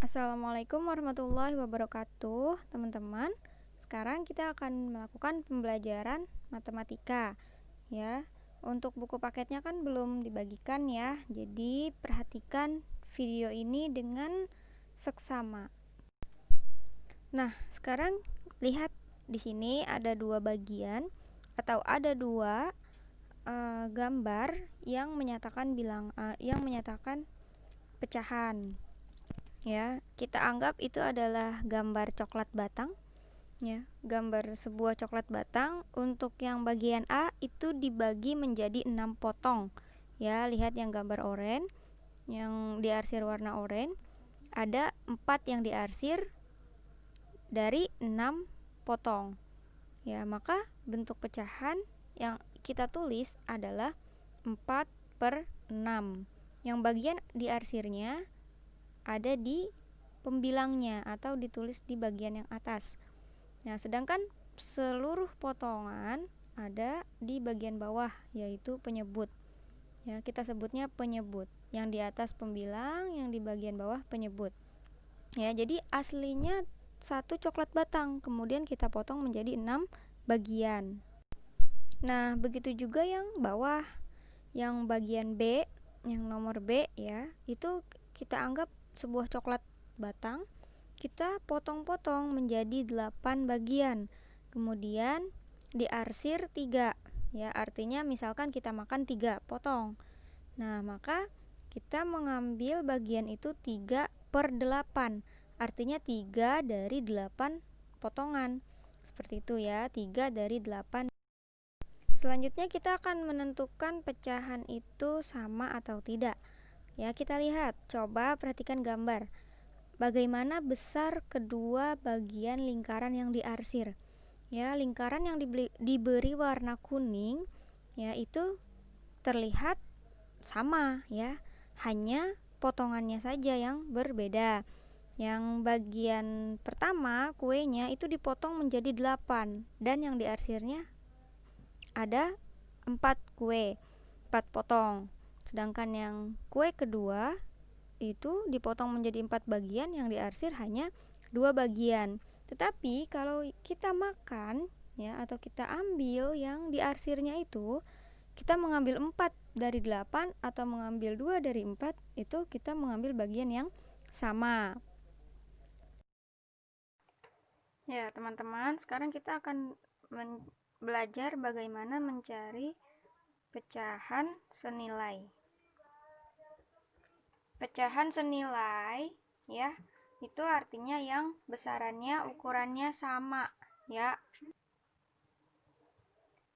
Assalamualaikum warahmatullahi wabarakatuh, teman-teman. Sekarang kita akan melakukan pembelajaran matematika, ya. Untuk buku paketnya kan belum dibagikan ya. Jadi perhatikan video ini dengan seksama. Nah, sekarang lihat di sini ada dua bagian atau ada dua gambar yang menyatakan pecahan. Ya, kita anggap itu adalah gambar coklat batang, ya. Gambar sebuah coklat batang. Untuk yang bagian A itu dibagi menjadi 6 potong. Ya, lihat yang gambar oranye, yang diarsir warna oranye, ada 4 yang diarsir dari 6 potong. Ya, maka bentuk pecahan yang kita tulis adalah 4/6. Yang bagian diarsirnya ada di pembilangnya atau ditulis di bagian yang atas. Nah, sedangkan seluruh potongan ada di bagian bawah, yaitu penyebut. Ya, kita sebutnya penyebut. Yang di atas pembilang, yang di bagian bawah penyebut. Ya, jadi aslinya satu coklat batang, kemudian kita potong menjadi 6 bagian. Nah, begitu juga yang bawah, yang bagian B, yang nomor B ya, itu kita anggap sebuah coklat batang, kita potong-potong menjadi 8 bagian. Kemudian diarsir 3, ya, artinya misalkan kita makan 3 potong. Nah, maka kita mengambil bagian itu 3/8, artinya 3 dari 8 potongan. Seperti itu ya, 3 dari 8. Selanjutnya kita akan menentukan pecahan itu sama atau tidak. Ya, kita lihat, coba perhatikan gambar. Bagaimana besar kedua bagian lingkaran yang diarsir. Ya, lingkaran yang diberi warna kuning, ya, itu terlihat sama ya. Hanya potongannya saja yang berbeda. Yang bagian pertama, kuenya itu dipotong menjadi 8 dan yang diarsirnya ada 4 kue, 4 potong. Sedangkan yang kue kedua itu dipotong menjadi 4 bagian, yang diarsir hanya 2 bagian. Tetapi kalau kita makan ya, atau kita ambil yang diarsirnya itu, kita mengambil 4 dari 8 atau mengambil 2 dari 4, itu kita mengambil bagian yang sama. Ya, teman-teman, sekarang kita akan belajar bagaimana mencari pecahan senilai. Pecahan senilai ya, itu artinya yang besarannya, ukurannya sama ya.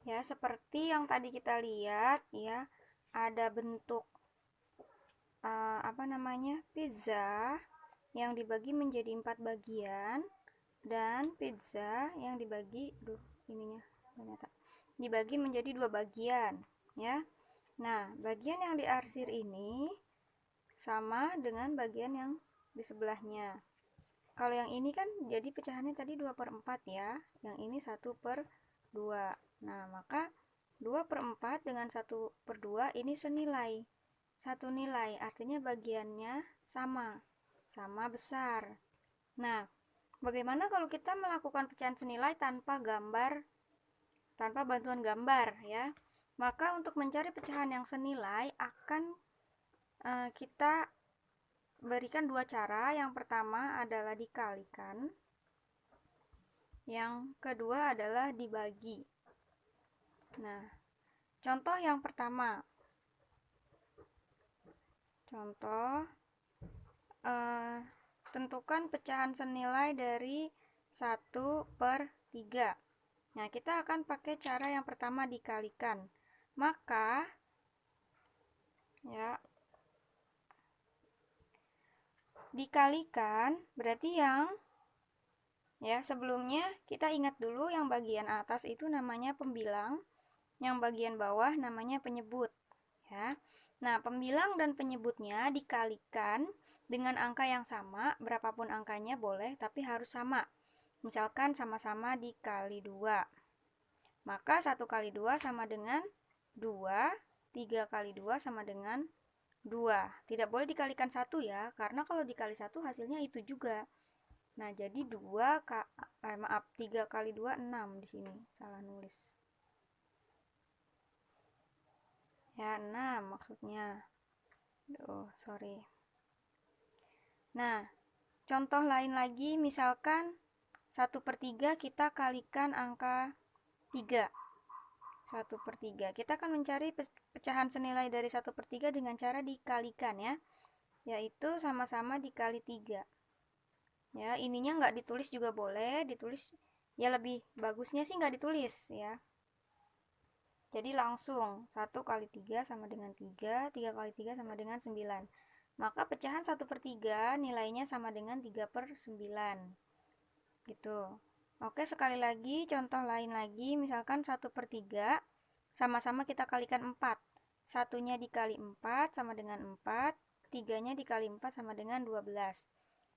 Ya, seperti yang tadi kita lihat ya, ada bentuk pizza yang dibagi menjadi 4 bagian, dan pizza yang dibagi menjadi 2 bagian ya. Nah, bagian yang diarsir ini sama dengan bagian yang di sebelahnya. Kalau yang ini kan jadi pecahannya tadi 2/4 ya, yang ini 1/2. Nah, maka 2/4 dengan 1/2 ini senilai. Satu nilai, artinya bagiannya sama besar. Nah, bagaimana kalau kita melakukan pecahan senilai tanpa bantuan gambar ya? Maka untuk mencari pecahan yang senilai akan kita berikan 2 cara. Yang pertama adalah dikalikan, yang kedua adalah dibagi. Nah, contoh yang pertama, tentukan pecahan senilai dari 1/3. Nah, kita akan pakai cara yang pertama, dikalikan. Maka ya, dikalikan berarti yang sebelumnya kita ingat dulu, yang bagian atas itu namanya pembilang, yang bagian bawah namanya penyebut ya. Nah, pembilang dan penyebutnya dikalikan dengan angka yang sama, berapapun angkanya boleh, tapi harus sama. Misalkan sama-sama dikali 2, maka 1 kali 2 sama dengan 2, 3 kali 2 sama dengan 2. Tidak boleh dikalikan 1 ya, karena kalau dikali 1 hasilnya itu juga. Nah, jadi 3 kali 2 6 di sini. Salah nulis. Ya, 6 maksudnya. Oh, sorry. Nah, contoh lain lagi, misalkan 1/3 kita kalikan angka 3. 1/3. Kita akan mencari pecahan senilai dari 1/3 dengan cara dikalikan ya. Yaitu sama-sama dikali 3. Ya, ininya nggak ditulis juga boleh, ditulis ya lebih bagusnya sih nggak ditulis ya. Jadi langsung 1 kali 3 sama dengan 3, 3 kali 3 sama dengan 9. Maka pecahan 1/3 nilainya sama dengan 3/9. Gitu. Oke, sekali lagi contoh lain lagi, misalkan 1/3 sama-sama kita kalikan 4. Satunya dikali 4 sama dengan 4, 3-nya dikali 4 sama dengan 12.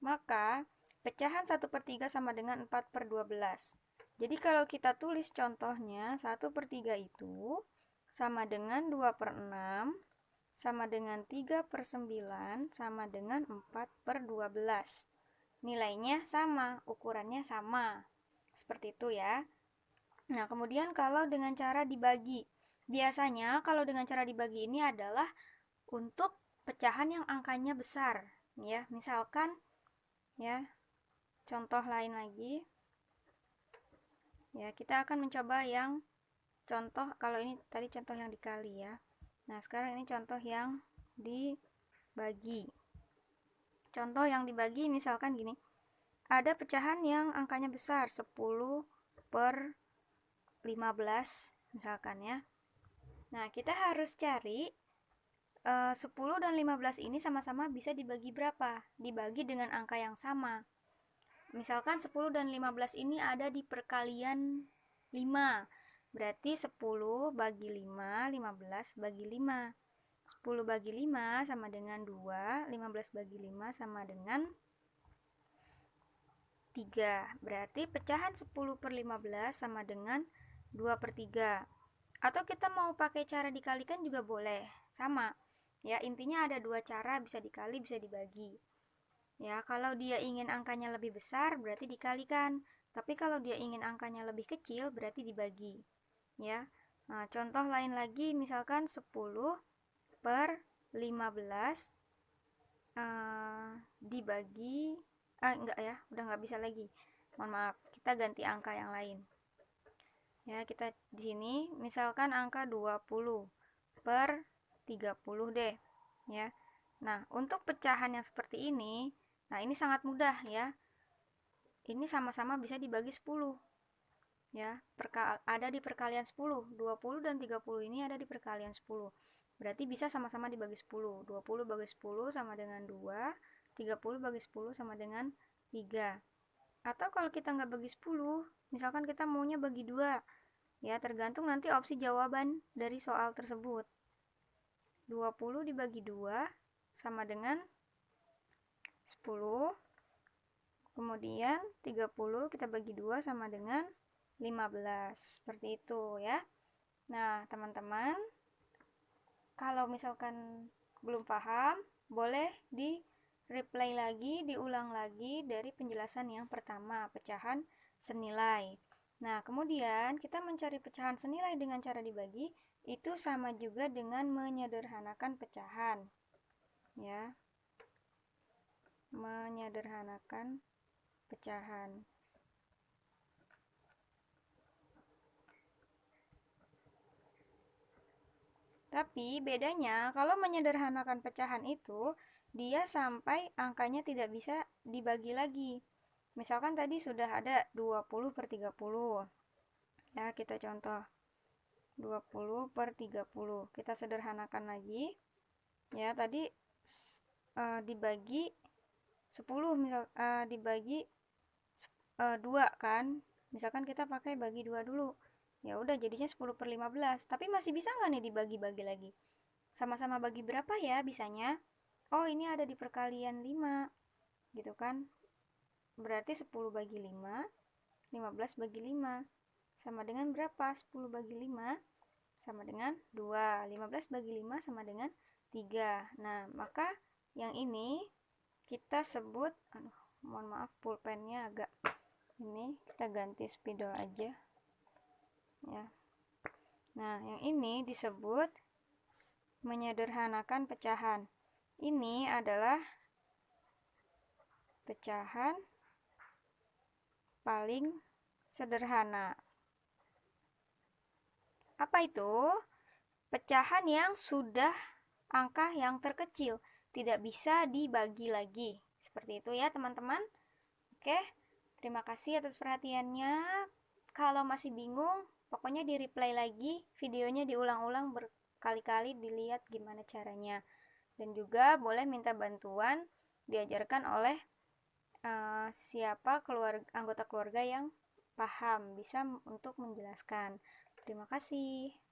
Maka pecahan 1/3 sama dengan 4/12. Jadi kalau kita tulis contohnya 1/3 itu sama dengan 2/6 sama dengan 3/9 sama dengan 4/12. Nilainya sama, ukurannya sama. Seperti itu ya. Nah, kemudian kalau dengan cara dibagi. Biasanya kalau dengan cara dibagi ini adalah untuk pecahan yang angkanya besar. Ya, misalkan ya, contoh lain lagi. Ya, kita akan mencoba yang contoh, kalau ini tadi contoh yang dikali ya. Nah, sekarang ini contoh yang dibagi. Contoh yang dibagi misalkan gini. Ada pecahan yang angkanya besar, 10/15 misalkan ya. Nah, kita harus cari 10 dan 15 ini sama-sama bisa dibagi berapa? Dibagi dengan angka yang sama. Misalkan 10 dan 15 ini ada di perkalian 5. Berarti 10 bagi 5, 15 bagi 5. 10 bagi 5 sama dengan 2, 15 bagi 5 sama dengan 3. Berarti pecahan 10/15 sama dengan 2/3. Atau kita mau pakai cara dikalikan juga boleh. Sama. Ya, intinya ada dua cara, bisa dikali, bisa dibagi. Ya, kalau dia ingin angkanya lebih besar berarti dikalikan. Tapi kalau dia ingin angkanya lebih kecil berarti dibagi. Ya. Nah, contoh lain lagi misalkan 10/15 dibagi enggak ya, udah nggak bisa lagi. Mohon maaf, kita ganti angka yang lain. Ya, kita di sini misalkan angka 20/30 deh, ya. Nah, untuk pecahan yang seperti ini, nah ini sangat mudah ya. Ini sama-sama bisa dibagi 10. Ya, ada di perkalian 10. 20 dan 30 ini ada di perkalian 10. Berarti bisa sama-sama dibagi 10. 20 bagi 10 sama dengan 2, 30 bagi 10 sama dengan 3. Atau kalau kita nggak bagi 10, misalkan kita maunya bagi 2. Ya, tergantung nanti opsi jawaban dari soal tersebut. 20 dibagi 2 sama dengan 10. Kemudian 30 kita bagi 2 sama dengan 15. Seperti itu ya. Nah, teman-teman, kalau misalkan belum paham, boleh di replay lagi, diulang lagi dari penjelasan yang pertama, pecahan senilai. Nah, kemudian kita mencari pecahan senilai dengan cara dibagi, itu sama juga dengan menyederhanakan pecahan. Ya. Menyederhanakan pecahan. Tapi bedanya kalau menyederhanakan pecahan itu dia sampai angkanya tidak bisa dibagi lagi. Misalkan tadi sudah ada 20/30. Ya, kita contoh 20/30. Kita sederhanakan lagi. Ya, tadi dibagi 10 misal dibagi 2 kan. Misalkan kita pakai bagi 2 dulu. Ya udah jadinya 10/15. Tapi masih bisa nggak nih dibagi-bagi lagi? Sama-sama bagi berapa ya bisanya? Oh, ini ada di perkalian 5. Gitu kan? Berarti 10 bagi 5, 15 bagi 5. Sama dengan berapa? 10 bagi 5 sama dengan 2. 15 bagi 5 sama dengan 3. Nah, maka yang ini kita sebut, mohon maaf pulpennya agak ini, kita ganti spidol aja ya. Nah, yang ini disebut menyederhanakan pecahan. Ini adalah pecahan paling sederhana. Apa itu? Pecahan yang sudah angka yang terkecil, tidak bisa dibagi lagi. Seperti itu ya teman-teman. Oke, terima kasih atas perhatiannya. Kalau masih bingung, pokoknya di-replay lagi, videonya diulang-ulang berkali-kali, dilihat gimana caranya. Dan juga boleh minta bantuan, diajarkan oleh siapa anggota keluarga yang paham, bisa untuk menjelaskan. Terima kasih.